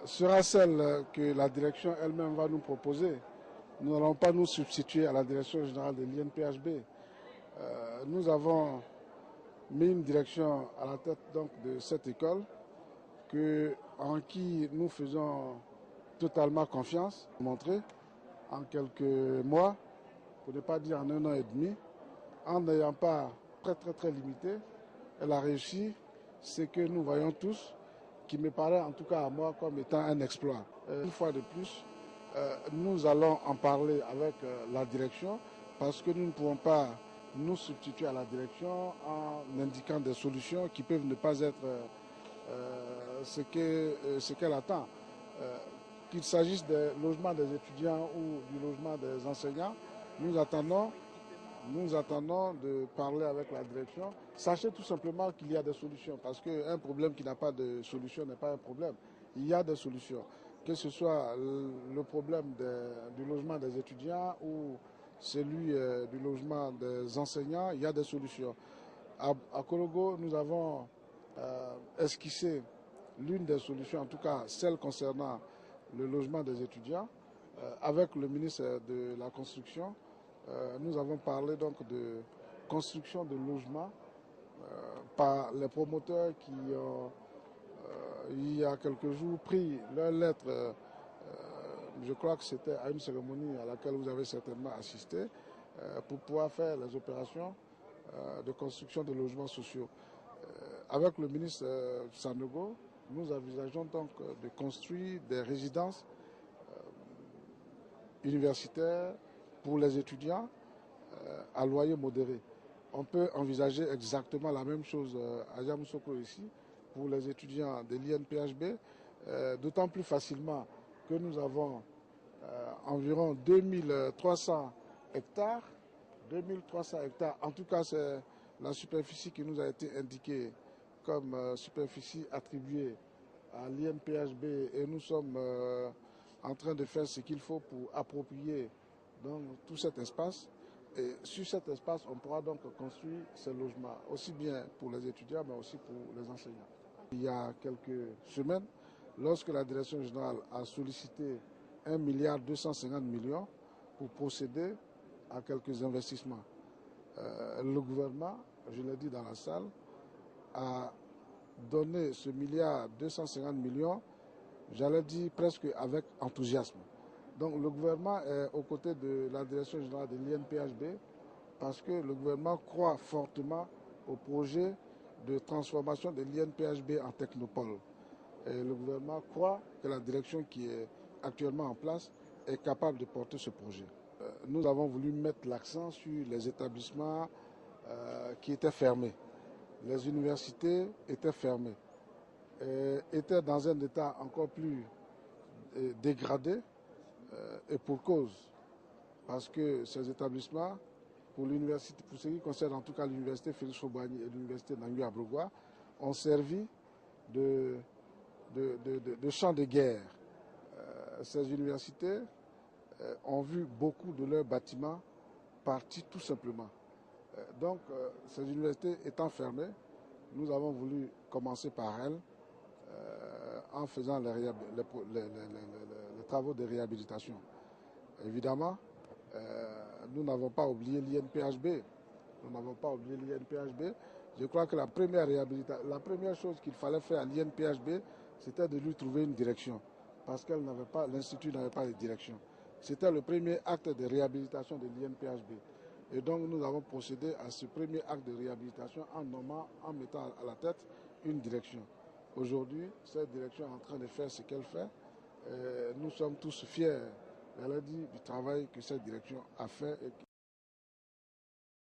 sera celle que la direction elle-même va nous proposer. Nous n'allons pas nous substituer à la direction générale de l'INPHB. Nous avons mis une direction à la tête donc de cette école en qui nous faisons totalement confiance, montrer en quelques mois, pour ne pas dire en 1 an et demi, en n'ayant pas très limité, elle a réussi ce que nous voyons tous, qui me paraît en tout cas à moi comme étant un exploit. Une fois de plus, nous allons en parler avec la direction parce que nous ne pouvons pas nous substituer à la direction en indiquant des solutions qui peuvent ne pas être ce qu'elle attend. Qu'il s'agisse des logements des étudiants ou du logement des enseignants, nous attendons de parler avec la direction. Sachez tout simplement qu'il y a des solutions, parce qu'un problème qui n'a pas de solution n'est pas un problème. Il y a des solutions. Que ce soit le problème du logement des étudiants ou celui du logement des enseignants, il y a des solutions. À Korogo, nous avons esquissé l'une des solutions, en tout cas celle concernant le logement des étudiants, avec le ministre de la Construction. Nous avons parlé donc de construction de logements par les promoteurs qui ont, il y a quelques jours, pris leur lettre. Je crois que c'était à une cérémonie à laquelle vous avez certainement assisté, pour pouvoir faire les opérations de construction de logements sociaux. Avec le ministre Sanogo, nous envisageons donc de construire des résidences universitaires pour les étudiants à loyer modéré. On peut envisager exactement la même chose à Yamoussoukro ici pour les étudiants de l'INPHB, d'autant plus facilement que nous avons environ 2300 hectares. 2300 hectares, en tout cas c'est la superficie qui nous a été indiquée comme superficie attribuée à l'INPHB et nous sommes en train de faire ce qu'il faut pour approprier donc, tout cet espace. Et sur cet espace, on pourra donc construire ces logements, aussi bien pour les étudiants, mais aussi pour les enseignants. Il y a quelques semaines, lorsque la direction générale a sollicité 1,250 milliard pour procéder à quelques investissements, le gouvernement, je l'ai dit dans la salle, a donné ce 1,250 milliard, j'allais dire presque avec enthousiasme. Donc le gouvernement est aux côtés de la direction générale de l'INPHB parce que le gouvernement croit fortement au projet de transformation de l'INPHB en technopole. Et le gouvernement croit que la direction qui est actuellement en place est capable de porter ce projet. Nous avons voulu mettre l'accent sur les établissements qui étaient fermés. Les universités étaient fermées, étaient dans un état encore plus dégradé. Et pour cause, parce que ces établissements, pour l'université, pour ce qui concerne en tout cas l'université Félix Houphouët-Boigny et l'université Nangui-Abrogwa, ont servi de champ de guerre. Ces universités ont vu beaucoup de leurs bâtiments partir tout simplement. Donc, ces universités étant fermées, nous avons voulu commencer par elles en faisant les travaux de réhabilitation. Évidemment, nous n'avons pas oublié l'INPHB. Nous n'avons pas oublié l'INPHB. Je crois que la première chose qu'il fallait faire à l'INPHB, c'était de lui trouver une direction. Parce que l'Institut n'avait pas de direction. C'était le premier acte de réhabilitation de l'INPHB. Et donc nous avons procédé à ce premier acte de réhabilitation en mettant à la tête une direction. Aujourd'hui, cette direction est en train de faire ce qu'elle fait. Nous sommes tous fiers, elle a dit, du travail que cette direction a fait.